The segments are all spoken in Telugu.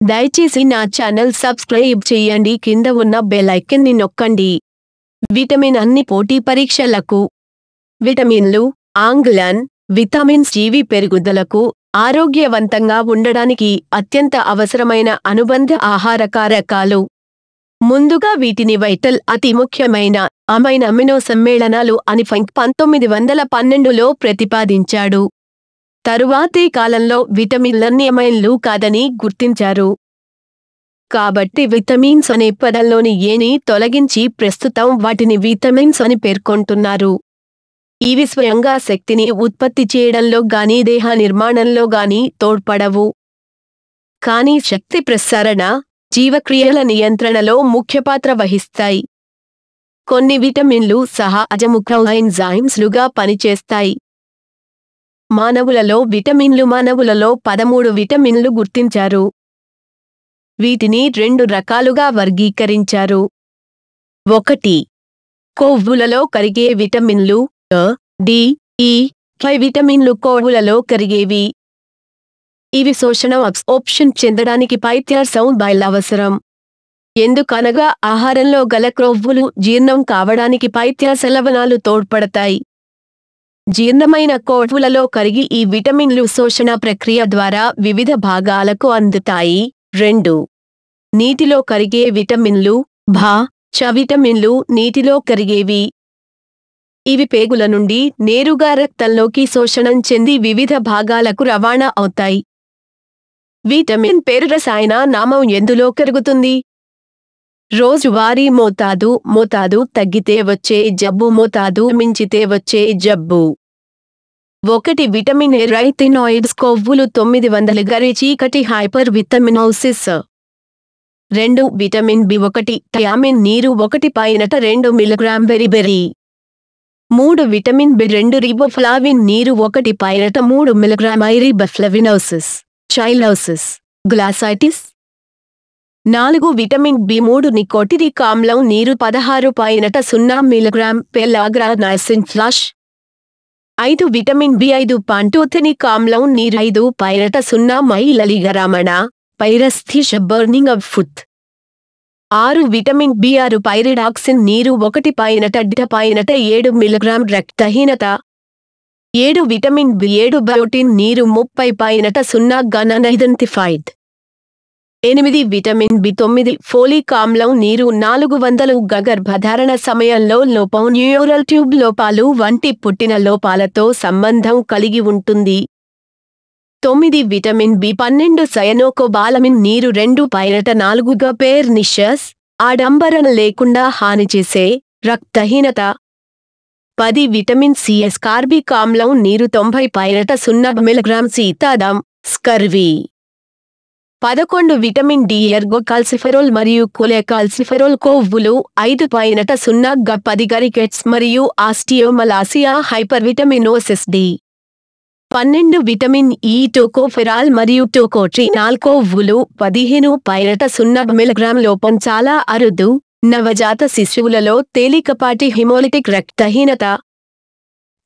దయచేసి నా ఛానల్ సబ్స్క్రైబ్ చేయండి. కింద ఉన్న బెల్ ఐకాన్ ని నొక్కండి. విటమిన్ అన్ని పోటీ పరీక్షలకు. విటమిన్లు, ఆంగ్లన్, విటమిన్స్ జీవి పెరుగుదలకు, ఆరోగ్యవంతంగా ఉండడానికి అత్యంత అవసరమైన అనుబంధ ఆహార కారకాలు. ముందుగా వీటిని వైటల్ అతి ముఖ్యమైన అమైనో సమ్మేళనాలు అని ఫంక్ 1912లో ప్రతిపాదించాడు. తరువాతి కాలంలో విటమిన్లన్నీ అమైన్లు కాదని గుర్తించారు. కాబట్టి విటమిన్స్ అనే పదంలోని ఏని తొలగించి ప్రస్తుతం వాటిని విటమిన్స్ అని పేర్కొంటున్నారు. ఇవి స్వయంగా శక్తిని ఉత్పత్తి చేయడంలో గాని దేహ నిర్మాణంలో గాని తోడ్పడవు. కానీ శక్తి ప్రసరణ, జీవక్రియల నియంత్రణలో ముఖ్య పాత్ర వహిస్తాయి. కొన్ని విటమిన్లు సహజముఖ ఎంజైమ్స్లుగా పనిచేస్తాయి. మానవులలో 13 విటమిన్లు గుర్తించారు. వీటిని 2 రకాలుగా వర్గీకరించారు. 1. కొవ్వులలో కరిగే విటమిన్లు A, D, E, K విటమిన్లు కొవ్వులలో కరిగేవి. ఇవి శోషణ అబ్సార్ప్షన్ చెందడానికి పైత్యాసం బైల్ అవసరం. ఎందుకనగా ఆహారంలో గల క్రొవ్వులు జీర్ణం కావడానికి పైత్యాస లవణాలు తోడ్పడతాయి. జీర్ణమైన కొవ్వులలో కరిగి ఈ విటమిన్లు శోషణ ప్రక్రియ ద్వారా వివిధ భాగాలకు అందుతాయి. 2. నీటిలో కరిగే విటమిన్లు భ, చ విటమిన్లు నీటిలో కరిగేవి. ఇవి పేగుల నుండి నేరుగా రక్తంలోకి శోషణం చెంది వివిధ భాగాలకు రవాణా అవుతాయి. విటమిన్ పేరు రసాయన నామం ఎందులో కరుగుతుంది? రోజువారీ మోతాదు తగ్గితే వచ్చే జబ్బు, మోతాదు మించితే వచ్చే జబ్బు. 1. విటమిన్ ఏ రైథినాయిడ్స్ కొవ్వులు 900 గరి చీకటి hyper vitaminosis. 2. Vitamin B1 thiamine నీరు 1.2 milligram beriberi. 3. Vitamin B2 riboflavin నీరు 1.3 milligram riboflavinosis, cheilosis, glossitis. 4. Vitamin B3 nicotinic ఆమ్లం నీరు 16.0 మిలిగ్రామ్ పెలాగ్రానైసిన్ ఫ్లాష్. 5. విటమిన్ B5 పాంటోథెనిక్ ఆమ్లం నీరు 5.0 మిలిగ్రామణ పైరస్థిష burning of food. 6. Vitamin B6 pyridoxine నీరు 1.7 మిలిగ్రామ్ రక్తహీనత. 7. విటమిన్ B7 బయోటిన్ నీరు 30.0 గణన ఐడెంటిఫైడ్. 8. విటమిన్ B9 ఫోలిక్ ఆమ్లం నీరు 400 గర్భధారణ సమయంలో లోపం, న్యూరల్ ట్యూబ్ లోపాలు వంటి పుట్టిన లోపాలతో సంబంధం కలిగి ఉంటుంది. 9. విటమిన్ B12 సయనోకోబాలమిన్ నీరు 2.4 పెర్నిషియస్, ఆడంబరణ లేకుండా హాని చేసే రక్తహీనత. 10. విటమిన్ C అస్కార్బిక్ ఆమ్లం నీరు 90.0 మిలిగ్రామ్ శీతాదం, స్కర్వీ. 11. విటమిన్ D ఎర్గోకాల్సిఫెరోల్ మరియు కొలెకాల్సిఫెరోల్ కొవ్వులు 5.0 10 గరికెట్స్ మరియు osteomalacia hypervitaminosis D. 12. Vitamin E tocopherol మరియు టోకోట్రినాల్ కొవ్వులు 15.0 మిలిగ్రామ్ లోపం చాలా అరుదు. నవజాత శిశువులలో తేలికపాటి హిమోలిటిక్ రక్తహీనత.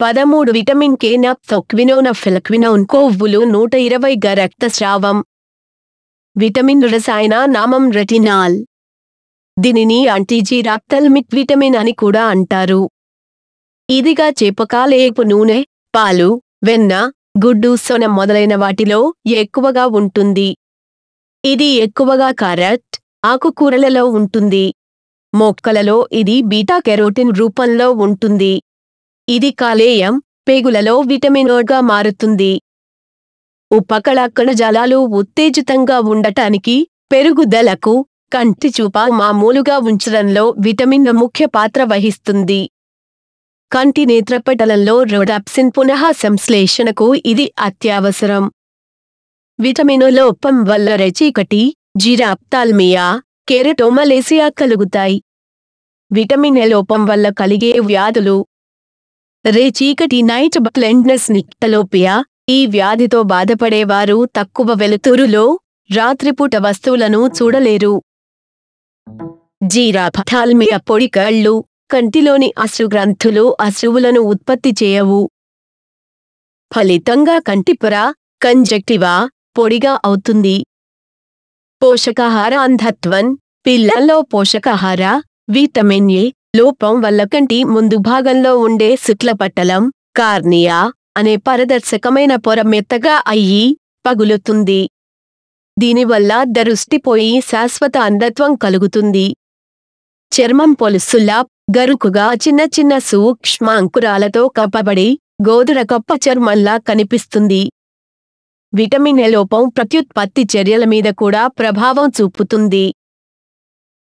13. విటమిన్ K నాప్థోక్వినోన్ కొవ్వులు 120 రక్తస్రావం. విటమిన్ రసాయన నామం రెటినాల్. దీనిని యాంటీజీ-రాప్థల్మిక్ విటమిన్ అని కూడా అంటారు. ఇదిగా చేపకాలేపు నూనె, పాలు, వెన్న, గుడ్డు, సొన మొదలైన వాటిలో ఎక్కువగా ఉంటుంది. ఇది ఎక్కువగా క్యారెట్, ఆకుకూరలలో ఉంటుంది. మొక్కలలో ఇది బీటా కెరోటిన్ రూపంలో ఉంటుంది. ఇది కాలేయం, పేగులలో విటమిన్ గా మారుతుంది. ఉపకళ కణజాలాలు ఉత్తేజితంగా ఉండటానికి, పెరుగుదలకు, కంటి చూప మామూలుగా ఉంచడంలో విటమిన్ ముఖ్య పాత్ర వహిస్తుంది. కంటి నేత్రపటలంలో రోడాప్సిన్ పునః సంశ్లేషణకు ఇది అత్యవసరం. విటమిన్ లోపం వల్ల రెచీకటి, జిరాప్థాల్మియా, కెరటోమలేసియా కలుగుతాయి. విటమిన్ ఏ లోపం వల్ల కలిగే వ్యాధులు: రేచీకటి నైట్ బ్లైండ్నెస్, నిక్టలోపియా. ఈ వ్యాధితో బాధపడేవారు తక్కువ వెలుతురులో రాత్రిపూట వస్తువులను చూడలేరు. జిరాప్థాల్మియా పొడి కళ్ళు, కంటిలోని అశ్రుగ్రంథులు అశ్రువులను ఉత్పత్తి చేయవు. ఫలితంగా కంటిపొర, కంజక్టివా పొడిగా అవుతుంది. పోషకాహార అంధత్వం. పిల్లల్లో పోషకాహార, విటమిన్ ఏ లోపం వల్ల కంటి ముందు భాగంలో ఉండే శుక్లపట్టలం, కార్నియా అనే పారదర్శకమైన పొర మెత్తగా అయ్యి పగులుతుంది. దీనివల్ల దృష్టిపోయి శాశ్వత అంధత్వం కలుగుతుంది. చర్మం పొలుసులా గరుకుగా చిన్న చిన్న సూక్ష్మ అంకురాలతో కప్పబడి గోధుర కప్ప చర్మంలా కనిపిస్తుంది. విటమిన్ ఏ లోపం ప్రత్యుత్పత్తి చర్యల మీద కూడా ప్రభావం చూపుతుంది.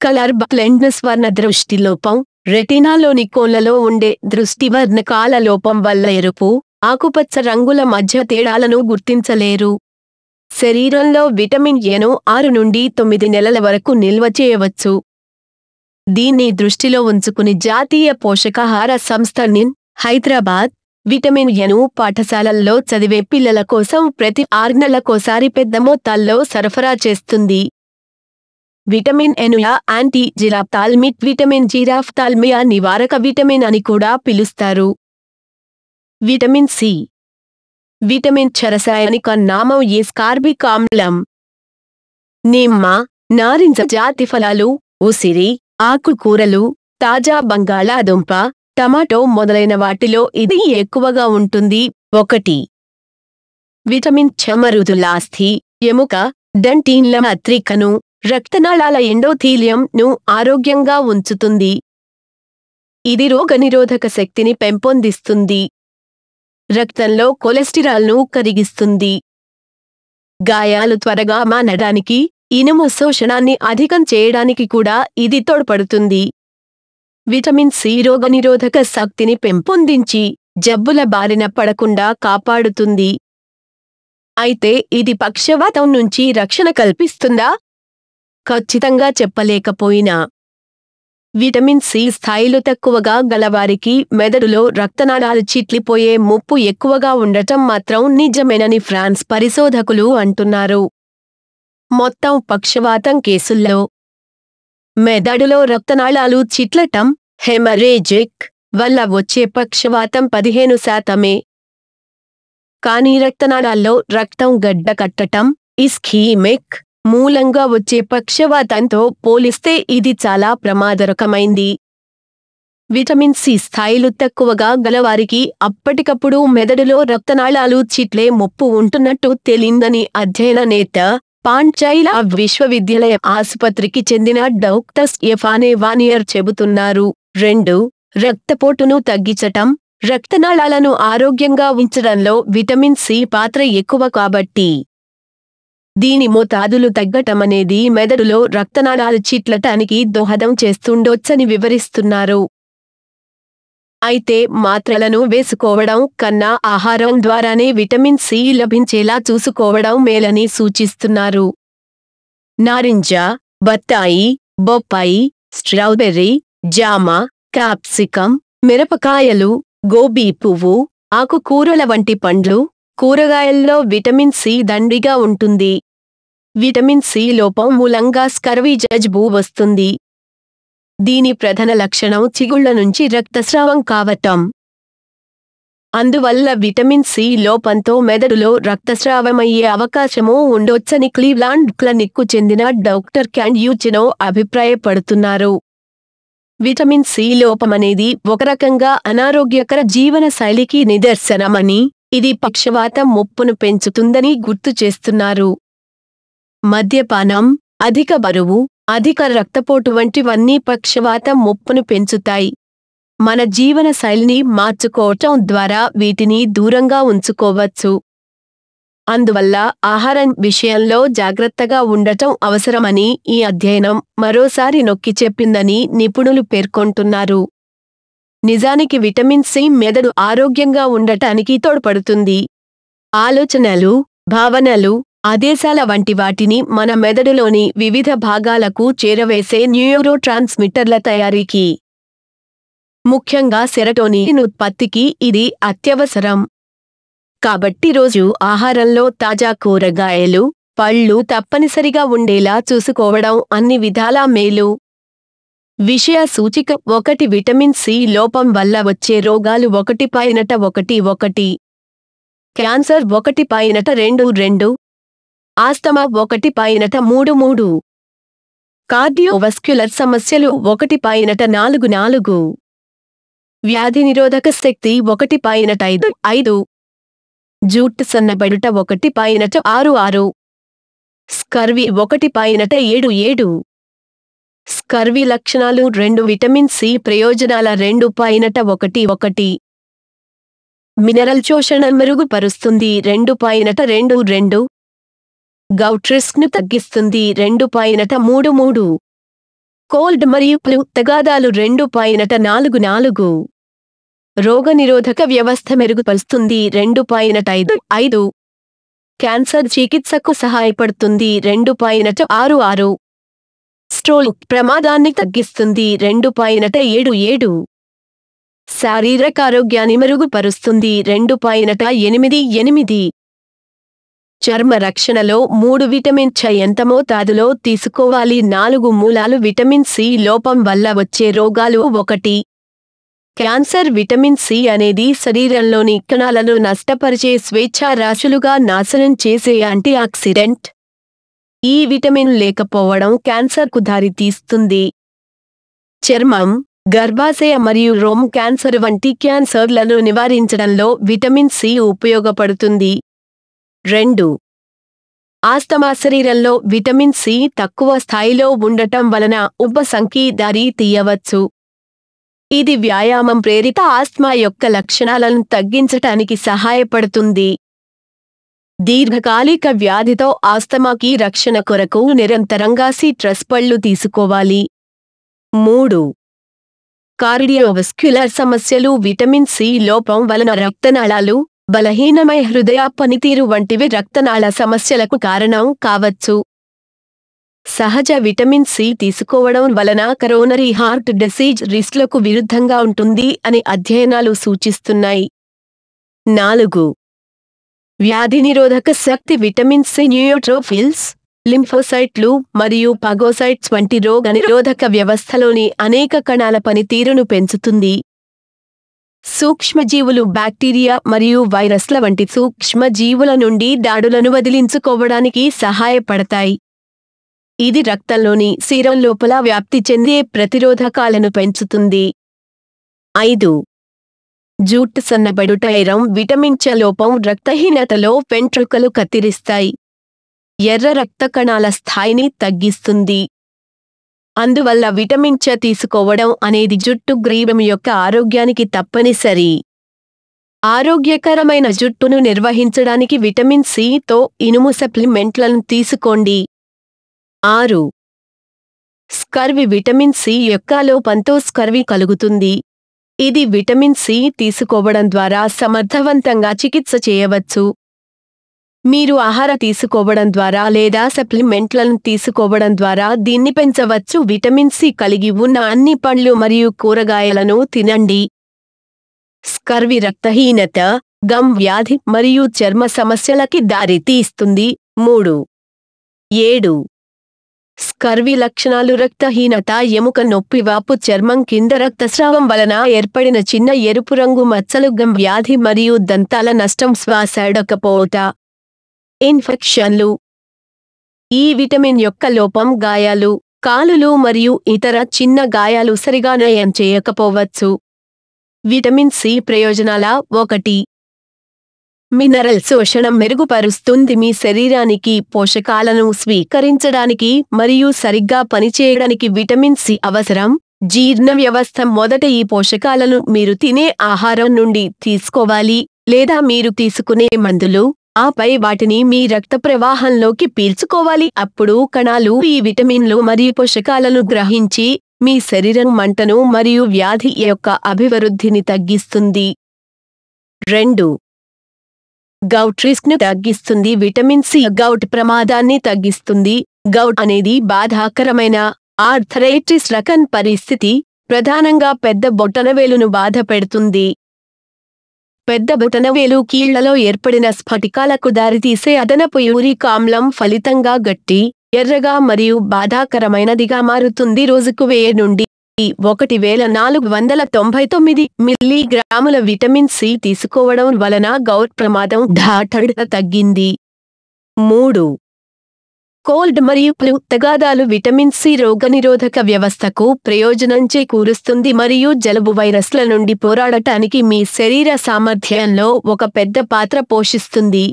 కలర్ బ్లైండ్నెస్ వర్ణ దృష్టి లోపం. రెటినాలోని కోన్లలో ఉండే దృష్టి వర్ణకాల లోపం వల్ల ఎరుపు, ఆకుపచ్చ రంగుల మధ్య తేడాలను గుర్తించలేరు. శరీరంలో విటమిన్ ఏను 6 నుండి 9 నెలల వరకు నిల్వ చేయవచ్చు. దీన్ని దృష్టిలో ఉంచుకుని జాతీయ పోషకాహార సంస్థ నిన్, హైదరాబాద్ విటమిన్ ఏను పాఠశాలల్లో చదివే పిల్లల కోసం ప్రతి 6 నెలలకోసారి పెద్ద మొత్తాల్లో సరఫరా చేస్తుంది. విటమిన్ ఏనుల యాంటీ జిరాఫ్థాల్మిక్ విటమిన్ జిరాఫ్థాల్మియా నివారక విటమిన్ అని కూడా పిలుస్తారు. Vitamin C. విటమిన్ రసాయనిక నామం ఎస్కార్బిక్ ఆమ్లం. నిమ్మ, నారింజ జాతి ఫలాలు, ఉసిరి, ఆకుకూరలు, తాజా బంగాళాదుంప, టమాటో మొదలైన వాటిలో ఇది ఎక్కువగా ఉంటుంది. 1. విటమిన్ చమరుదులాస్థి, ఎముక, డంటిన్ల మాత్రికను, రక్తనాళాల ఎండోథీలియం ను ఆరోగ్యంగా ఉంచుతుంది. ఇది రోగనిరోధక శక్తిని పెంపొందిస్తుంది. రక్తంలో కొలెస్టిరాల్ను కరిగిస్తుంది. గాయాలు త్వరగా మానడానికి, ఇనుము శోషణాన్ని అధికం చేయడానికి కూడా ఇది తోడ్పడుతుంది. విటమిన్ సి రోగనిరోధక శక్తిని పెంపొందించి జబ్బుల బారిన పడకుండా కాపాడుతుంది. అయితే ఇది పక్షవాతం నుంచి రక్షణ కల్పిస్తుందా? ఖచ్చితంగా చెప్పలేకపోయినా విటమిన్ సి స్థాయిలు తక్కువగా గలవారికి మెదడులో రక్తనాళాలు చిట్లిపోయే ముప్పు ఎక్కువగా ఉండటం మాత్రం నిజమేనని ఫ్రాన్స్ పరిశోధకులు అంటున్నారు. మొత్తం పక్షవాతం కేసుల్లో మెదడులో రక్తనాళాలు చిట్లటం, హెమరేజిక్ వల్ల వచ్చే పక్షవాతం 15%. కానీ రక్తనాళాల్లో రక్తం గడ్డ కట్టటం, ఇస్కీమిక్ మూలంగా వచ్చే పక్షవాతంతో పోలిస్తే ఇది చాలా ప్రమాదకరమైంది. విటమిన్ సి స్థాయిలు తక్కువగా గలవారికి అప్పటికప్పుడు మెదడులో రక్తనాళాలు చిట్లే ముప్పు ఉంటున్నట్టు తేలిందని అధ్యయన నేత పాంచాయిల విశ్వవిద్యాలయం ఆసుపత్రికి చెందిన డాక్టర్ స్టెఫానే వానియర్ చెబుతున్నారు. 2. రక్తపోటును తగ్గించటం. రక్తనాళాలను ఆరోగ్యంగా ఉంచడంలో విటమిన్ సి పాత్ర ఎక్కువ కాబట్టి దీని మోతాదులు తగ్గటమనేది మెదడులో రక్తనాళాలు చిట్లటానికి దోహదం చేస్తుండొచ్చని వివరిస్తున్నారు. అయితే మాత్రలను వేసుకోవడం కన్నా ఆహారం ద్వారానే విటమిన్ సి లభించేలా చూసుకోవడం మేలని సూచిస్తున్నారు. నారింజ, బత్తాయి, బొప్పాయి, స్ట్రాబెర్రీ, జామ, క్యాప్సికం, మిరపకాయలు, గోబీ పువ్వు, ఆకుకూరల వంటి పండ్లు, కూరగాయల్లో విటమిన్ సి దండిగా ఉంటుంది. విటమిన్ సి లోపం మూలంగా స్కర్వీ జబ్బు వస్తుంది. దీని ప్రధాన లక్షణం చిగుళ్ల నుంచి రక్తస్రావం కావటం. అందువల్ల విటమిన్ సి లోపంతో మెదడులో రక్తస్రావమయ్యే అవకాశమూ ఉండొచ్చని క్లీవ్లాండ్ క్లినిక్కు చెందిన డాక్టర్ క్యాండ్యూచినో అభిప్రాయపడుతున్నారు. విటమిన్ సి లోపమనేది ఒక రకంగా అనారోగ్యకర జీవన శైలికి నిదర్శనమని, ఇది పక్షవాతం ముప్పును పెంచుతుందని గుర్తు చేస్తున్నారు. మద్యపానం, అధిక బరువు, అధిక రక్తపోటు వంటివన్నీ పక్షవాతం ముప్పును పెంచుతాయి. మన జీవన శైలిని మార్చుకోవటం ద్వారా వీటిని దూరంగా ఉంచుకోవచ్చు. అందువల్ల ఆహారం విషయంలో జాగ్రత్తగా ఉండటం అవసరమని ఈ అధ్యయనం మరోసారి నొక్కి చెప్పిందని నిపుణులు పేర్కొంటున్నారు. నిజానికి విటమిన్ సి మెదడు ఆరోగ్యంగా ఉండటానికి తోడ్పడుతుంది. ఆలోచనలు, భావనలు, ఆదేశాల వంటి వాటిని మన మెదడులోని వివిధ భాగాలకు చేరవేసే న్యూరో ట్రాన్స్మిటర్ల తయారీకి, ముఖ్యంగా సెరటోనిన్ ఉత్పత్తికి ఇది అత్యవసరం. కాబట్టి రోజు ఆహారంలో తాజా కూరగాయలు, పళ్ళు తప్పనిసరిగా ఉండేలా చూసుకోవడం అన్ని విధాలా మేలు. విషయ సూచిక 1 విటమిన్ సి లోపం వల్ల వచ్చే రోగాలు 1.1 క్యాన్సర్ 1.22 ఆస్తమా 1.3 కార్డియోవస్క్యులర్ సమస్యలు 1.4 వ్యాధి నిరోధక శక్తి 1.5 జూట్ సన్నబడుట 1.66 స్కర్వీ 1.77 స్కర్వీ లక్షణాలు 2 విటమిన్ సి ప్రయోజనాల 2.11 మినరల్ శోషణ మెరుగుపరుస్తుంది 2.22 గౌట్ రిస్క్ ను తగ్గిస్తుంది 2.33 కోల్డ్ మరియు ఫ్లూ తగాదాలు 2.44 రోగనిరోధక వ్యవస్థ మెరుగుపరుస్తుంది 2.55 క్యాన్సర్ చికిత్సకు సహాయపడుతుంది 2.66 స్ట్రోక్ ప్రమాదాన్ని తగ్గిస్తుంది 2.77 శారీరక ఆరోగ్యాన్ని మెరుగుపరుస్తుంది 2.88 చర్మ రక్షణలో 3 విటమిన్ ఛ ఎంత మోతాదులో తీసుకోవాలి 4 మూలాలు విటమిన్ సి లోపం వల్ల వచ్చే రోగాలు 1 క్యాన్సర్ విటమిన్ సి అనేది శరీరంలోని కణాలను నష్టపరిచే స్వేచ్ఛారాశులుగా నాశనం చేసే యాంటీఆక్సిడెంట్. ఈ విటమిన్ లేకపోవడం క్యాన్సర్కు దారితీస్తుంది. చర్మం, గర్భాశయ మరియు రోమ్ క్యాన్సర్ వంటి క్యాన్సర్లను నివారించడంలో విటమిన్ సి ఉపయోగపడుతుంది. 2. ఆస్తమా శరీరంలో విటమిన్ సి తక్కువ స్థాయిలో ఉండటం వలన ఉబ్బసంకి దారి తీయవచ్చు. ఇది వ్యాయామం ప్రేరిత ఆస్తమా యొక్క లక్షణాలను తగ్గించటానికి సహాయపడుతుంది. దీర్ఘకాలిక వ్యాధితో ఆస్తమాకి రక్షణ కొరకు నిరంతరంగా సిట్రస్ పళ్ళు తీసుకోవాలి. 3. కార్డియోవస్క్యులర్ సమస్యలు విటమిన్ సి లోపం వలన రక్తనాళాలు, బలహీనమై హృదయ పనితీరు వంటివి రక్తనాళ సమస్యలకు కారణం కావచ్చు. సహజ విటమిన్ సి తీసుకోవడం వలన కరోనరీ హార్ట్ డిసీజ్ రిస్క్లకు విరుద్ధంగా ఉంటుంది అని అధ్యయనాలు సూచిస్తున్నాయి. 4. వ్యాధి నిరోధక శక్తి విటమిన్ సి న్యూట్రోఫిల్స్, లింఫోసైట్లు మరియు ఫాగోసైట్స్ వంటి రోగ నిరోధక వ్యవస్థలోని అనేక కణాల పనితీరును పెంచుతుంది. సూక్ష్మజీవులు బ్యాక్టీరియా మరియు వైరస్ల వంటి సూక్ష్మజీవుల నుండి దాడులను వదిలించుకోవడానికి సహాయపడతాయి. ఇది రక్తంలోని సీరం లోపల వ్యాప్తి చెందే ప్రతిరోధకాలను పెంచుతుంది. 5. జూట్ సన్నబడుట విటమిన్ ఛ లోపం రక్తహీనతలో వెంట్రుకలు కత్తిరిస్తాయి. ఎర్ర రక్త కణాల స్థాయిని తగ్గిస్తుంది. అందువల్ల విటమిన్ ఛ తీసుకోవడం అనేది జుట్టు గ్రీవం యొక్క ఆరోగ్యానికి తప్పనిసరి. ఆరోగ్యకరమైన జుట్టును నిర్వహించడానికి విటమిన్ సి తో ఇనుము సప్లిమెంట్లను తీసుకోండి. 6. స్కర్వీ విటమిన్ సి యొక్క లోపంతో స్కర్వీ కలుగుతుంది. ఇది విటమిన్ సి తీసుకోవడం ద్వారా సమర్థవంతంగా చికిత్స చేయవచ్చు. మీరు ఆహార తీసుకోవడం ద్వారా లేదా సప్లిమెంట్లను తీసుకోవడం ద్వారా దీన్ని పెంచవచ్చు. విటమిన్ సి కలిగి ఉన్న అన్ని పండ్లు మరియు కూరగాయలను తినండి. స్కర్వీ రక్తహీనత, గమ్ వ్యాధి మరియు చర్మ సమస్యలకి దారితీస్తుంది. 3. 7. స్కర్వీ లక్షణాలు రక్తహీనత, ఎముక నొప్పి, వాపు, చర్మం కింద రక్తస్రావం వలన ఏర్పడిన చిన్న ఎరుపు రంగు మచ్చలు, గమ్ వ్యాధి మరియు దంతాల నష్టం, శ్వాస ఆడకపోవుట, ఇన్ఫెక్షన్లు. ఈ విటమిన్ యొక్క లోపం గాయాలు, కాలులు మరియు ఇతర చిన్న గాయాలు సరిగా నయం చేయకపోవచ్చు. విటమిన్ సి ప్రయోజనాల 1. మినరల్ శోషణం మెరుగుపరుస్తుంది. మీ శరీరానికి పోషకాలను స్వీకరించడానికి మరియు సరిగ్గా పనిచేయడానికి విటమిన్ సి అవసరం. జీర్ణ వ్యవస్థ మొదట ఈ పోషకాలను మీరు తినే ఆహారం నుండి తీసుకోవాలి లేదా మీరు తీసుకునే మందులు, ఆపై వాటిని మీ రక్త ప్రవాహంలోకి పీల్చుకోవాలి. అప్పుడు కణాలు ఈ విటమిన్లు మరియు పోషకాలను గ్రహించి మీ శరీరం మంటను మరియు వ్యాధి యొక్క అభివృద్ధిని తగ్గిస్తుంది. 2. గౌట్ రిస్క్ ను తగ్గిస్తుంది. విటమిన్ సి గౌట్ ప్రమాదాన్ని తగ్గిస్తుంది. గౌట్ అనేది బాధాకరమైన ఆర్థరైటిస్ రకం పరిస్థితి, ప్రధానంగా పెద్ద బొటనవేలును బాధ పెడుతుంది. పెద్ద బొటనవేలు కీళ్లలో ఏర్పడిన స్ఫటికాలకు దారితీసే అదనపు యూరిక్ ఆమ్లం ఫలితంగా గట్టి, ఎర్రగా మరియు బాధాకరమైనదిగా మారుతుంది. రోజుకు 1000 నుండి 1499 మిల్లీగ్రాముల విటమిన్ సి తీసుకోవడం వలన గౌట్ ప్రమాదం తగ్గింది. 3. కోల్డ్ మరియు ఫ్లూ తగాదాలు విటమిన్ సి రోగనిరోధక వ్యవస్థకు ప్రయోజనం చేకూరుస్తుంది మరియు జలుబు వైరస్ల నుండి పోరాడటానికి మీ శరీర సామర్థ్యంలో ఒక పెద్ద పాత్ర పోషిస్తుంది.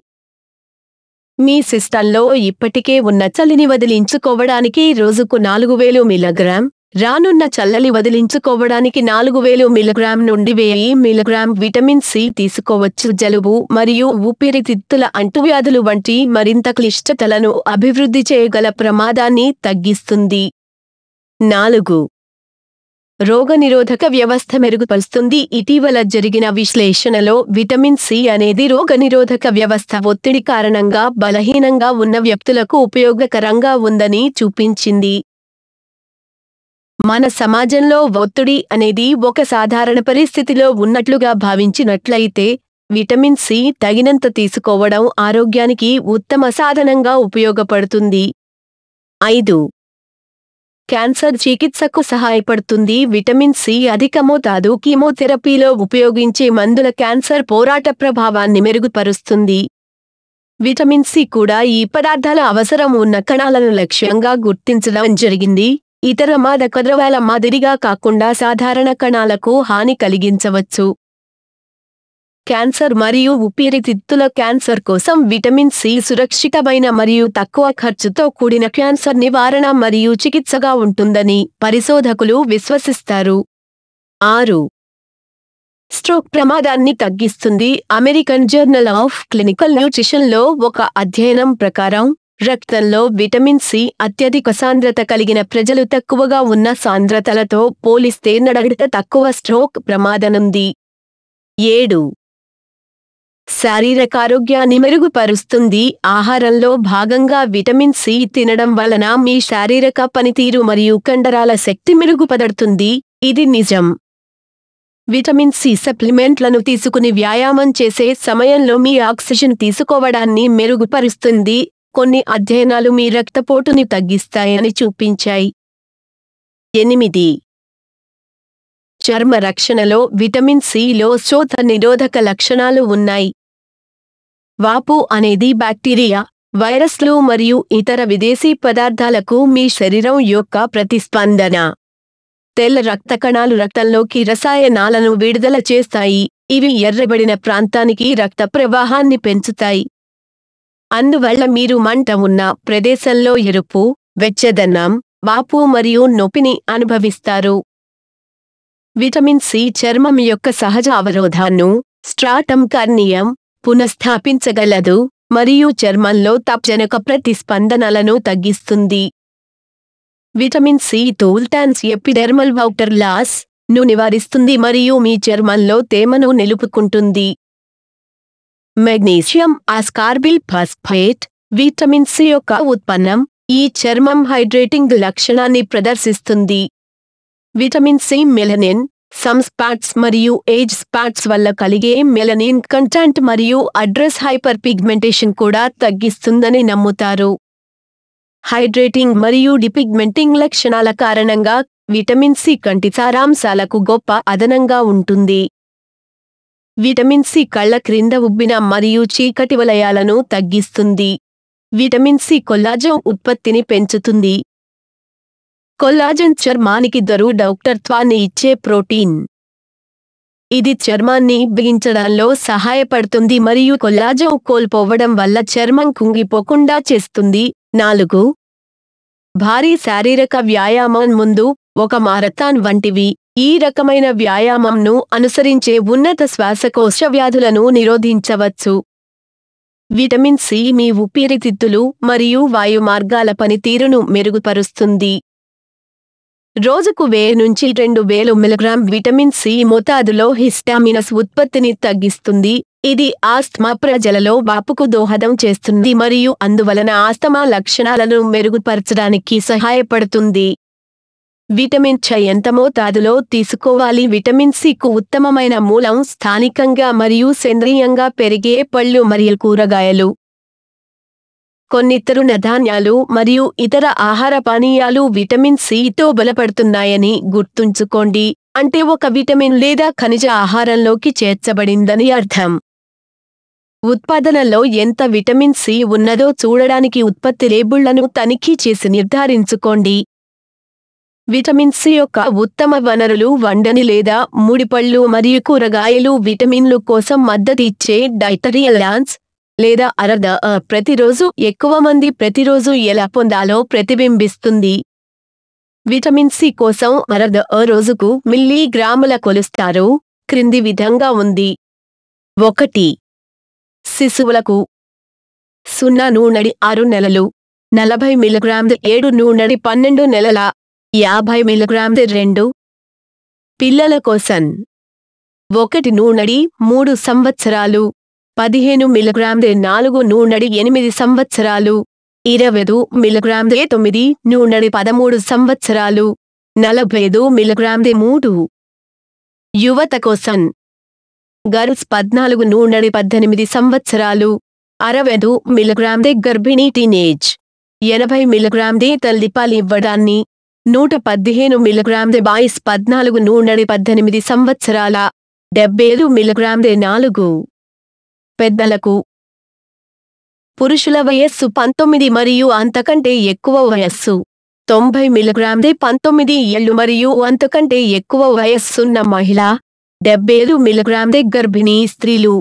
మీ సిస్టంలో ఇప్పటికే ఉన్న చలిని వదిలించుకోవడానికి రోజుకు 4000 మిల్లీగ్రాం, రానున్న చల్లని వదిలించుకోవడానికి 4000 మిల్లీగ్రాం నుండి 1000 మిల్లీగ్రాం విటమిన్ సి తీసుకోవచ్చు. జలుబు మరియు ఊపిరితిత్తుల అంటువ్యాధులు వంటి మరింత క్లిష్టతలను అభివృద్ధి చేయగల ప్రమాదాన్ని తగ్గిస్తుంది. 4. రోగనిరోధక వ్యవస్థ మెరుగుపరుస్తుంది. ఇటీవల జరిగిన విశ్లేషణలో విటమిన్ సి అనేది రోగనిరోధక వ్యవస్థ ఒత్తిడి కారణంగా బలహీనంగా ఉన్న వ్యక్తులకు ఉపయోగకరంగా ఉందని చూపించింది. మన సమాజంలో ఒత్తిడి అనేది ఒక సాధారణ పరిస్థితిలో ఉన్నట్లుగా భావించినట్లయితే, విటమిన్ సి తగినంత తీసుకోవడం ఆరోగ్యానికి ఉత్తమ సాధనంగా ఉపయోగపడుతుంది. 5. క్యాన్సర్ చికిత్సకు సహాయపడుతుంది. విటమిన్ సి అధిక మోతాదు కీమోథెరపీలో ఉపయోగించే మందుల క్యాన్సర్ పోరాట ప్రభావాన్ని మెరుగుపరుస్తుంది. విటమిన్ సి కూడా ఈ పదార్థాల అవసరం ఉన్న కణాలను లక్ష్యంగా గుర్తించడం జరిగింది. ఇతర మాదక ద్రవ్యాల మాదిరిగా కాకుండా సాధారణ కణాలకు హాని కలిగించవచ్చు. క్యాన్సర్ మరియు ఊపిరితిత్తుల క్యాన్సర్ కోసం విటమిన్ సి సురక్షితమైన మరియు తక్కువ ఖర్చుతో కూడిన క్యాన్సర్ నివారణ మరియు చికిత్సగా ఉంటుందని పరిశోధకులు విశ్వసిస్తారు. 6. స్ట్రోక్ ప్రమాదాన్ని తగ్గిస్తుంది. అమెరికన్ జర్నల్ ఆఫ్ క్లినికల్ న్యూట్రిషన్లో ఒక అధ్యయనం ప్రకారం రక్తంలో విటమిన్ సి అత్యధిక సాంద్రత కలిగిన ప్రజలు తక్కువగా ఉన్న సాంద్రతలతో పోలిస్తే నడగడ తక్కువ స్ట్రోక్ ప్రమాదముంది. 7. శారీరకారోగ్యాన్ని మెరుగుపరుస్తుంది. ఆహారంలో భాగంగా విటమిన్ సి తినడం వలన మీ శారీరక పనితీరు మరియు కండరాల శక్తి మెరుగుపడుతుంది. ఇది నిజం. విటమిన్ సి సప్లిమెంట్లను తీసుకుని వ్యాయామం చేసే సమయంలో మీ ఆక్సిజన్ తీసుకోవడాన్ని మెరుగుపరుస్తుంది. కొన్ని అధ్యయనాలు మీ రక్తపోటుని తగ్గిస్తాయని చూపించాయి. 8. చర్మ రక్షణలో విటమిన్ సిలో శోథ నిరోధక లక్షణాలు ఉన్నాయి. వాపు అనేది బ్యాక్టీరియా, వైరస్లు మరియు ఇతర విదేశీ పదార్థాలకు మీ శరీరం యొక్క ప్రతిస్పందన. తెల్ల రక్త కణాలు రక్తంలోకి రసాయనాలను విడుదల చేస్తాయి. ఇవి ఎర్రబడిన ప్రాంతానికి రక్త ప్రవాహాన్ని పెంచుతాయి. అందువల్ల మీరు మంట ఉన్న ప్రదేశంలో ఎరుపు, వెచ్చదనం, వాపు మరియు నొప్పిని అనుభవిస్తారు. విటమిన్ సి చర్మం యొక్క సహజ అవరోధాన్ని, స్ట్రాటమ్ కార్నియం, పునఃస్థాపించగలదు మరియు చర్మంలో తాపజనక ప్రతిస్పందనలను తగ్గిస్తుంది. విటమిన్ సి టోల్టాన్స్ ఎపిడెర్మల్ వాటర్ లాస్ ను నివారిస్తుంది మరియు మీ చర్మంలో తేమను నిలుపుకుంటుంది. Magnesium ascorbyl phosphate vitamin C యొక్క ఉత్పన్నం ఈ చర్మం హైడ్రేటింగ్ లక్షణాన్ని ప్రదర్శిస్తుంది. Vitamin C melanin, sun spots మరియు ఏజ్ స్పాట్స్ వల్ల కలిగే మెలనిన్ కంటెంట్ మరియు అడ్రస్ హైపర్ పిగ్మెంటేషన్ కూడా తగ్గిస్తుందని నమ్ముతారు. హైడ్రేటింగ్ మరియు డిపిగ్మెంటింగ్ లక్షణాల కారణంగా విటమిన్ సి కంటి సారాంశాలకు గొప్ప అదనంగా ఉంటుంది. విటమిన్ సి కళ్ళ క్రింద ఉబ్బిన మరియు చీకటి వలయాలను తగ్గిస్తుంది. విటమిన్ సి కొల్లాజెన్ ఉత్పత్తిని పెంచుతుంది. కొల్లాజెన్ చర్మానికి దృఢత్వాన్ని ఇచ్చే ప్రోటీన్. ఇది చర్మాన్ని బిగించడంలో సహాయపడుతుంది మరియు కొల్లాజెన్ కోల్పోవడం వల్ల చర్మం కుంగిపోకుండా చేస్తుంది. 4. భారీ శారీరక వ్యాయామం ముందు ఒక మారథాన్ వంటివి. ఈ రకమైన వ్యాయామంను అనుసరించే ఉన్నత శ్వాసకోశ వ్యాధులను నిరోధించవచ్చు. విటమిన్ సి మీ ఊపిరితిత్తులు మరియు వాయు మార్గాల పనితీరును మెరుగుపరుస్తుంది. రోజుకు 1000 నుంచి 2000 మిల్లీగ్రాం విటమిన్ సి మోతాదులో హిస్టామినస్ ఉత్పత్తిని తగ్గిస్తుంది. ఇది ఆస్తమా ప్రజలలో వాపుకు దోహదం చేస్తుంది మరియు అందువలన ఆస్తమా లక్షణాలను మెరుగుపరచడానికి సహాయపడుతుంది. విటమిన్ సి ఎంత మోతాదులో తీసుకోవాలి? విటమిన్ సికు ఉత్తమమైన మూలం స్థానికంగా మరియు సేంద్రీయంగా పెరిగే పళ్ళు మరియు కూరగాయలు. కొన్ని తృణధాన్యాలు మరియు ఇతర ఆహార పానీయాలు విటమిన్ సితో బలపడుతున్నాయని గుర్తుంచుకోండి. అంటే ఒక విటమిన్ లేదా ఖనిజ ఆహారంలోకి చేర్చబడిందని అర్థం. ఉత్పాదనలో ఎంత విటమిన్ సి ఉన్నదో చూడడానికి ఉత్పత్తి లేబుళ్లను తనిఖీ చేసి నిర్ధారించుకోండి. విటమిన్ సి యొక్క ఉత్తమ వనరులు వండని లేదా ముడిపళ్ళు మరియు కూరగాయలు. విటమిన్లు కోసం మద్దతు ఇచ్చే డైటరీ అలవెన్స్ లేదా అరద ప్రతిరోజు ఎక్కువ మంది ప్రతిరోజు ఎలా పొందాలో ప్రతిబింబిస్తుంది. విటమిన్ సి కోసం అరద రోజుకు మిల్లీగ్రాముల కొలుస్తారు. క్రింది విధంగా ఉంది. 1. శిశువులకు 0 నుండి 6 నెలలు 40 మిల్లీగ్రాములు 7 నుండి 12 నెలల 50 మిల్లీగ్రాములు 2. పిల్లల కోసం 1 నుండి 3 సంవత్సరాలు 15 మిల్లీగ్రాములు 4 నుండి 8 సంవత్సరాలు 25 మిల్లీగ్రాములు 9 నుండి 13 సంవత్సరాలు 45 మిల్లీగ్రాములు 3. యువత కోసం గర్ల్స్ 14 నుండి 18 సంవత్సరాలు 65 మిల్లీగ్రాములు గర్భిణీ టీనేజ్ 80 మిల్లీగ్రాములు తల్లిపాలు ఇవ్వడాన్ని 115 మిల్లీగ్రాములు బాయ్స్ 14 నుండి 18 సంవత్సరాల 75 మిల్లీగ్రాములు 4. పెద్దలకు పురుషుల వయస్సు 19 మరియు అంతకంటే ఎక్కువ వయస్సు 90 మిల్లీగ్రాములు 19 ఏళ్లు మరియు అంతకంటే ఎక్కువ వయస్సున్న మహిళ 75 మిల్లీగ్రాములు గర్భిణీ స్త్రీలు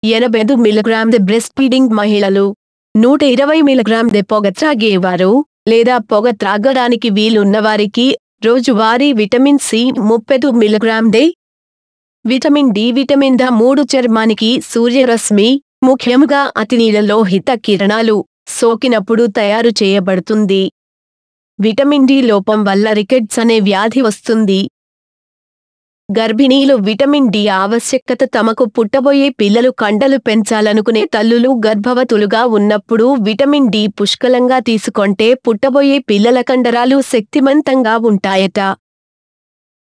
85 మిల్లీగ్రాములు బ్రెస్ట్ ఫీడింగ్ మహిళలు 120 మిల్లీగ్రాములు పొగ త్రాగేవారు లేదా పొగ త్రాగడానికి వీలున్నవారికి రోజువారీ విటమిన్ సి 30 మిల్లీగ్రాములు. విటమిన్ డి విటమిన్ డి3 చర్మానికి సూర్యరశ్మి ముఖ్యంగా అతినీలలోహిత కిరణాలు సోకినప్పుడు తయారు చేయబడుతుంది. విటమిన్ డి లోపం వల్ల రికెట్స్ అనే వ్యాధి వస్తుంది. గర్భిణీలు విటమిన్ డి ఆవశ్యకత తమకు పుట్టబోయే పిల్లలు కండలు పెంచాలనుకునే తల్లులు గర్భవతులుగా ఉన్నప్పుడు విటమిన్ డి పుష్కలంగా తీసుకొంటే పుట్టబోయే పిల్లల కండరాలు శక్తిమంతంగా ఉంటాయట.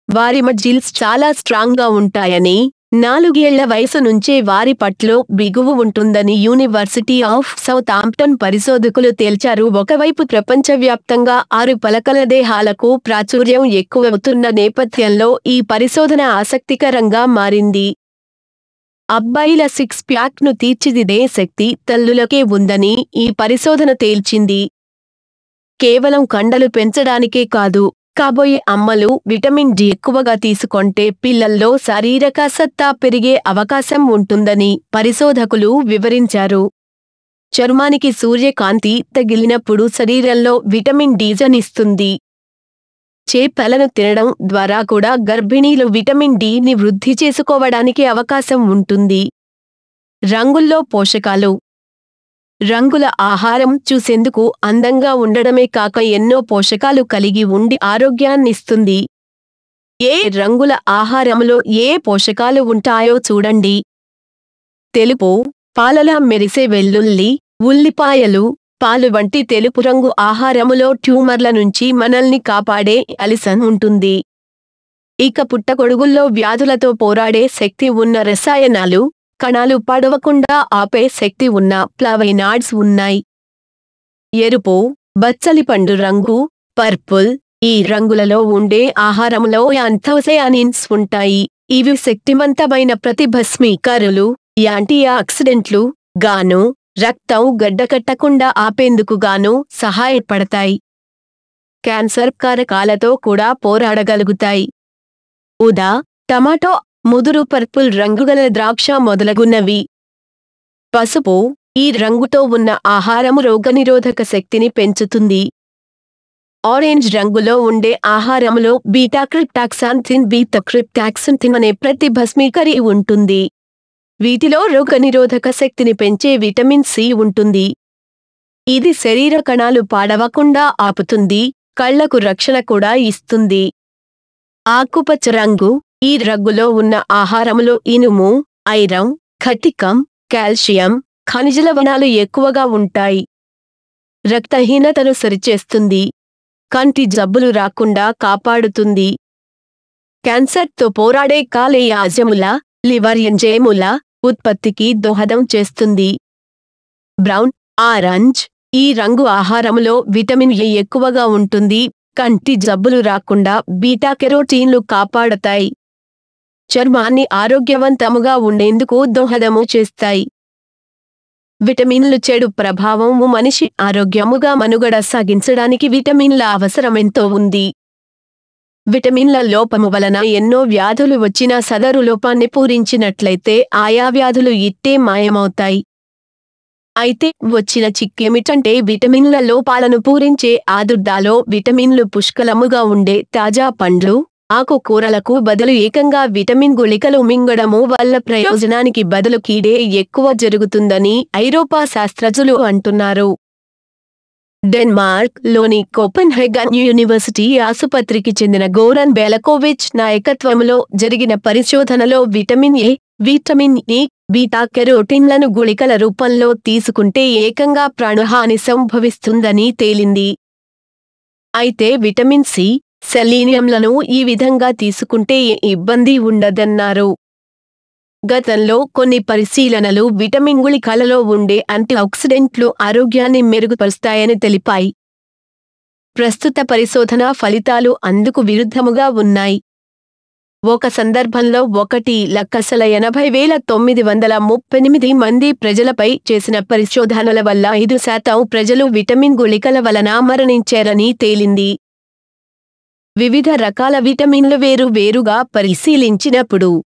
వారి మజిల్స్ చాలా స్ట్రాంగ్గా ఉంటాయని 4 ఏళ్ల వయసు నుంచే వారి పట్లో బిగువు ఉంటుందని యూనివర్సిటీ ఆఫ్ సౌతాంప్టన్ పరిశోధకులు తేల్చారు. ఒకవైపు ప్రపంచవ్యాప్తంగా 6 పలకల దేహాలకు ప్రాచుర్యం ఎక్కువవుతున్న నేపథ్యంలో ఈ పరిశోధన ఆసక్తికరంగా మారింది. అబ్బాయిల 6 ప్యాక్ను తీర్చిదిద్దే శక్తి తల్లులకే ఉందని ఈ పరిశోధన తేల్చింది. కేవలం కండలు పెంచడానికే కాదు, కాబోయే అమ్మలు విటమిన్ డి ఎక్కువగా తీసుకొంటే పిల్లల్లో శారీరక సత్తా పెరిగే అవకాశం ఉంటుందని పరిశోధకులు వివరించారు. చర్మానికి సూర్యకాంతి తగిలినప్పుడు శరీరంలో విటమిన్ డి జనిస్తుంది. చేపలను తినడం ద్వారా కూడా గర్భిణీలు విటమిన్ డిని వృద్ధి చేసుకోవడానికి అవకాశం ఉంటుంది. రంగుల్లో పోషకాలు. రంగుల ఆహారం చూసేందుకు అందంగా ఉండడమే కాక ఎన్నో పోషకాలు కలిగి ఉండి ఆరోగ్యాన్నిస్తుంది. ఏ రంగుల ఆహారంలో ఏ పోషకాలు ఉంటాయో చూడండి. తెలుపు పాలలా మెరిసే వెల్లుల్లి, ఉల్లిపాయలు, పాలు వంటి తెలుపు రంగు ఆహారములో ట్యూమర్ల నుంచి మనల్ని కాపాడే అలిసన్ ఉంటుంది. ఇక పుట్టగొడుగుల్లో వ్యాధులతో పోరాడే శక్తి ఉన్న రసాయనాలు, కణాలు పడవకుండా ఆపే శక్తి ఉన్న ఫ్లావైనాయిడ్స్ ఉన్నాయి. ఎరుపు, బచ్చలిపండు రంగు, పర్పుల్ ఈ రంగులలో ఉండే ఆహారంలో యాంథోసయానిన్స్ ఉంటాయి. ఇవి శక్తివంతమైన ప్రతిభస్మీకారులు, యాంటీ ఆక్సిడెంట్లు గాను రక్తం గడ్డకట్టకుండా ఆపేందుకు గాను సహాయపడతాయి. క్యాన్సర్ కారకాలతో కూడా పోరాడగలుగుతాయి. ఉదా టమాటో, ముదురు పర్పుల్ రంగుగల ద్రాక్ష మొదలగున్నవి. పసుపు ఈ రంగుతో ఉన్న ఆహారము రోగనిరోధక శక్తిని పెంచుతుంది. ఆరెంజ్ రంగులో ఉండే ఆహారములో బీటా-క్రిప్టాక్సాంథిన్ అనే ప్రతిభస్మీకరి ఉంటుంది. వీటిలో రోగనిరోధక శక్తిని పెంచే విటమిన్ సి ఉంటుంది. ఇది శరీర కణాలు పాడవకుండా ఆపుతుంది, కళ్లకు రక్షణ కూడా ఇస్తుంది. ఆకుపచ్చ రంగు ఈ రంగులో ఉన్న ఆహారములో ఇనుము, ఐరన్, ఖటికం, కాల్షియం, ఖనిజ లవణాలు ఎక్కువగా ఉంటాయి. రక్తహీనతను సరిచేస్తుంది. కంటి జబ్బులు రాకుండా కాపాడుతుంది. క్యాన్సర్తో పోరాడే కాలేయాజముల, లివర్ ఎంజైముల ఉత్పత్తికి దోహదం చేస్తుంది. బ్రౌన్, ఆరెంజ్ ఈ రంగు ఆహారములో విటమిన్ ఎ ఎక్కువగా ఉంటుంది. కంటి జబ్బులు రాకుండా బీటా కెరోటీన్లు కాపాడతాయి. చర్మాన్ని ఆరోగ్యవంతముగా ఉండేందుకు దోహదము చేస్తాయి. విటమిన్లు చెడు ప్రభావము మనిషి ఆరోగ్యముగా మనుగడ సాగించడానికి విటమిన్ల అవసరమెంతో ఉంది. విటమిన్ల లోపము వలన ఎన్నో వ్యాధులు వచ్చినా సదరు లోపాన్ని పూరించినట్లయితే ఆయా వ్యాధులు ఇట్టే మాయమవుతాయి. అయితే వచ్చిన చిక్కేమిటంటే విటమిన్ల లోపాలను పూరించే ఆదుర్దాలో విటమిన్లు పుష్కలముగా ఉండే తాజా పండ్లు, ఆకుకూరలకు బదులు ఏకంగా విటమిన్ గుళికలు మింగడము వల్ల ప్రయోజనానికి బదులు కీడే ఎక్కువ జరుగుతుందని ఐరోపా శాస్త్రజ్ఞులు అంటున్నారు. డెన్మార్క్ లోని కోపెన్హెగన్ యూనివర్సిటీ ఆసుపత్రికి చెందిన గోరన్ బెలకోవిచ్ నాయకత్వంలో జరిగిన పరిశోధనలో vitamin A, vitamin E, beta కెరోటిన్లను గుళికల రూపంలో తీసుకుంటే ఏకంగా ప్రాణహాని సంభవిస్తుందని తేలింది. అయితే విటమిన్ సి, సెలీనియంలను ఈ విధంగా తీసుకుంటే ఏ ఇబ్బంది ఉండదన్నారు. గతంలో కొన్ని పరిశీలనలు విటమిన్ గుళికలలో ఉండే యాంటీఆక్సిడెంట్లు ఆరోగ్యాన్ని మెరుగుపరుస్తాయని తెలిపాయి. ప్రస్తుత పరిశోధనా ఫలితాలు అందుకు విరుద్ధముగా ఉన్నాయి. ఒక సందర్భంలో 1,80,938 మంది ప్రజలపై చేసిన పరిశోధనల వల్ల 5% ప్రజలు విటమిన్ గుళికల వలన మరణించారని తేలింది. వివిధ రకాల విటమిన్లు వేరు వేరుగా పరిశీలించినప్పుడు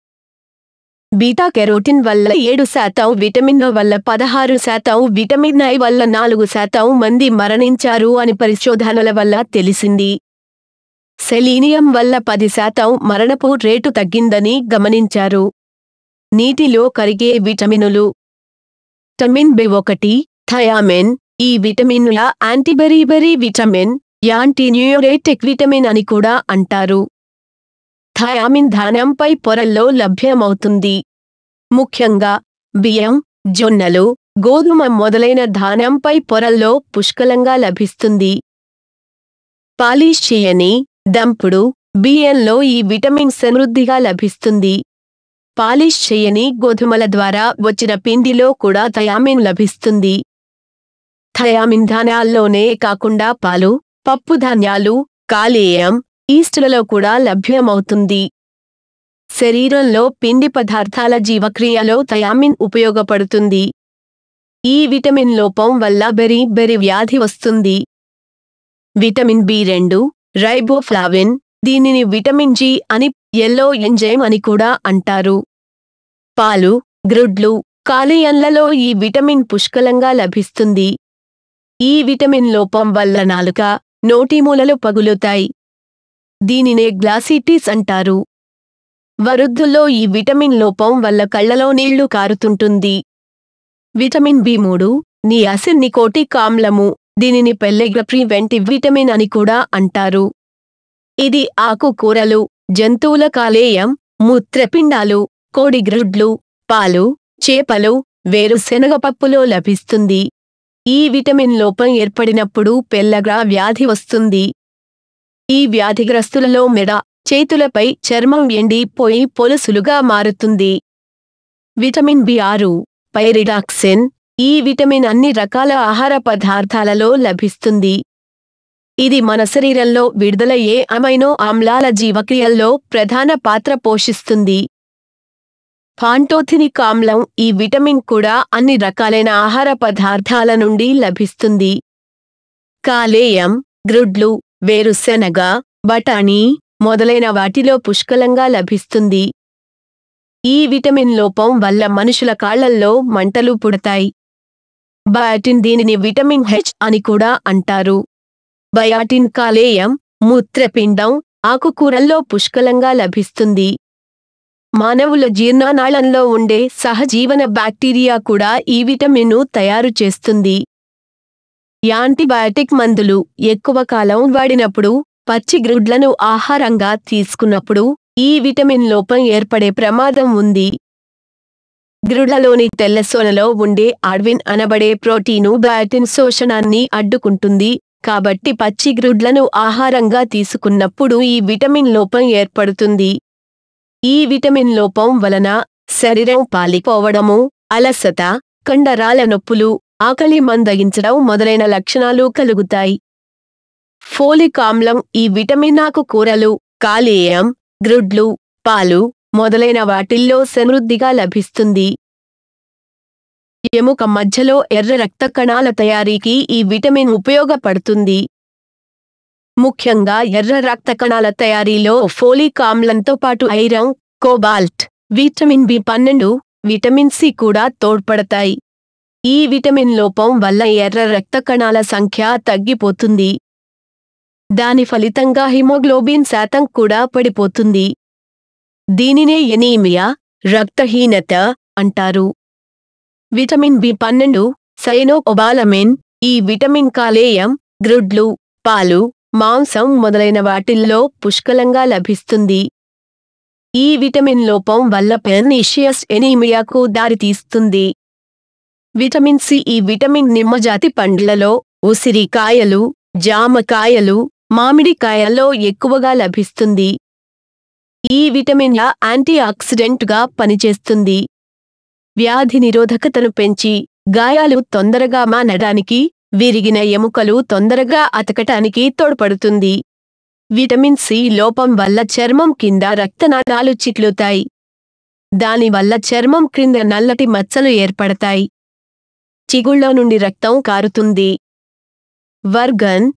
బీటా కెరోటిన్ వల్ల 7%, విటమిన్ వల్ల 16%, విటమిన్ ఐ వల్ల 4% మంది మరణించారు అని పరిశోధనల వల్ల తెలిసింది. సెలీనియం వల్ల 10% మరణపు రేటు తగ్గిందని గమనించారు. నీటిలో కరిగే విటమినులు. Vitamin B1, thiamine. ఈ విటమిన్ల యాంటీబెరీబెరీ విటమిన్, యాంటీన్యూరేటిక్ విటమిన్ అని కూడా అంటారు. థయామిన్ ధాన్యంపై పొరల్లో లభ్యమవుతుంది. ముఖ్యంగా బియ్యం, జొన్నలు, గోధుమ మొదలైన ధాన్యంపై పొరల్లో పుష్కలంగా లభిస్తుంది. పాలిష్ చేయని, దంపుడు బియ్యంలో ఈ విటమిన్ సమృద్ధిగా లభిస్తుంది. పాలిష్ చేయని గోధుమల ద్వారా వచ్చిన పిండిలో కూడా థయామిన్ లభిస్తుంది. థయామిన్ ధాన్యాల్లోనే కాకుండా పాలు, పప్పుధాన్యాలు, కాలేయం, ఈస్టులలో కూడా లభ్యమవుతుంది. శరీరంలో పిండి పదార్థాల జీవక్రియలో థయామిన్ ఉపయోగపడుతుంది. ఈ విటమిన్ లోపం వల్ల బెరీ వ్యాధి వస్తుంది. Vitamin B2, riboflavin. దీనిని విటమిన్ జి అని, యెల్లో ఎంజైమ్ అని కూడా అంటారు. పాలు, గ్రుడ్లు, కాలేయంలలో ఈ విటమిన్ పుష్కలంగా లభిస్తుంది. ఈ విటమిన్ లోపం వల్ల నాలుక, నోటిమూలలు పగులుతాయి. దీనినే గ్లాసిటిస్ అంటారు. వృద్ధుల్లో ఈ విటమిన్ లోపం వల్ల కళ్లలో నీళ్లు కారుతుంటుంది. విటమిన్ బి3, నియాసిన్నికోటిక్ ఆమ్లము. దీనిని పెల్లెగ్ర ప్రివెంటివ్ విటమిన్ అని కూడా అంటారు. ఇది ఆకుకూరలు, జంతువుల కాలేయం, మూత్రపిండాలు, కోడిగ్రుడ్లు, పాలు, చేపలు, వేరుశెనగపప్పులో లభిస్తుంది. ఈ విటమిన్ లోపం ఏర్పడినప్పుడు పెల్లగ్ర వ్యాధి వస్తుంది. ఈ వ్యాధిగ్రస్తులలో మెడ, చేతులపై చర్మం ఎండిపోయి పొలుసులుగా మారుతుంది. Vitamin B6, pyridoxine. ఈ విటమిన్ అన్ని రకాల ఆహార పదార్థాలలో లభిస్తుంది. ఇది మన శరీరంలో విడుదలయ్యే అమైనో ఆమ్లాల జీవక్రియల్లో ప్రధాన పాత్ర పోషిస్తుంది. పాంటోథెనిక్ ఆమ్లం. ఈ విటమిన్ కూడా అన్ని రకాలైన ఆహార పదార్థాల నుండి లభిస్తుంది. కాలేయం, గ్రుడ్లు, వేరుశెనగ, బఠానీ మొదలైన వాటిలో పుష్కలంగా లభిస్తుంది. ఈ విటమిన్ లోపం వల్ల మనుషుల కాళ్లల్లో మంటలు పుడతాయి. బయాటిన్. దీనిని విటమిన్ హెచ్ అని కూడా అంటారు. బయాటిన్ కాలేయం, మూత్రపిండం, ఆకుకూరల్లో పుష్కలంగా లభిస్తుంది. మానవుల జీర్ణనాళంలో ఉండే సహజీవన బ్యాక్టీరియా కూడా ఈ విటమిన్ను తయారు చేస్తుంది. యాంటీబయాటిక్ మందులు ఎక్కువ కాలం వాడినప్పుడు, పచ్చి గ్రుడ్లను ఆహారంగా తీసుకున్నప్పుడు ఈ విటమిన్ లోపం ఏర్పడే ప్రమాదం ఉంది. గ్రుడ్లలోని తెల్ల సొనలో ఉండే ఆడ్విన్ అనబడే ప్రోటీను బయాటిన్ శోషణాన్ని అడ్డుకుంటుంది. కాబట్టి పచ్చి గ్రుడ్లను ఆహారంగా తీసుకున్నప్పుడు ఈ విటమిన్ లోపం ఏర్పడుతుంది. ఈ విటమిన్ లోపం వలన శరీరం పాలిపోవడము, అలసట, కండరాల నొప్పులు, ఆకలి మందగించడం మొదలైన లక్షణాలు కలుగుతాయి. ఫోలిక్ ఆమ్లం. ఈ విటమిన్ ఆకుకూరలు, కాలేయం, గ్రుడ్లు, పాలు మొదలైన వాటిల్లో సమృద్ధిగా లభిస్తుంది. ఎముక మధ్యలో ఎర్ర రక్త కణాల తయారీకి ఈ విటమిన్ ఉపయోగపడుతుంది. ముఖ్యంగా ఎర్ర రక్త కణాల తయారీలో ఫోలిక్ ఆమ్లంతో పాటు ఐరన్, కోబాల్ట్, విటమిన్ బి12, విటమిన్ సి కూడా తోడ్పడతాయి. ఈ విటమిన్ లోపం వల్ల ఎర్ర రక్త కణాల సంఖ్య తగ్గిపోతుంది. దాని ఫలితంగా హిమోగ్లోబిన్ శాతం కూడా పడిపోతుంది. దీనినే ఎనీమియా, రక్తహీనత అంటారు. విటమిన్ బి12, సైనోకోబాలమిన్, ఈ విటమిన్ కాలేయం, గ్రుడ్లు, పాలు, మాంసం మొదలైన వాటిల్లో పుష్కలంగా లభిస్తుంది. ఈ విటమిన్ లోపం వల్ల పెర్నీషియస్ ఎనీమియాకు దారితీస్తుంది. విటమిన్ సి ఈ విటమిన్ నిమ్మజాతి పండ్లలో, ఉసిరికాయలు, జామకాయలు, మామిడికాయల్లో ఎక్కువగా లభిస్తుంది. ఈ విటమిన్ యాంటీ ఆక్సిడెంట్గా పనిచేస్తుంది. వ్యాధి నిరోధకతను పెంచి, గాయాలు తొందరగా మానడానికి, విరిగిన ఎముకలు తొందరగా అతకటానికి తోడ్పడుతుంది. విటమిన్ సి లోపం వల్ల చర్మం కింద రక్తనాళాలు చిట్లుతాయి. దానివల్ల చర్మం క్రింద నల్లటి మచ్చలు ఏర్పడతాయి. చిగుళ్ళ నుండి రక్తం కారుతుంది. వర్గన్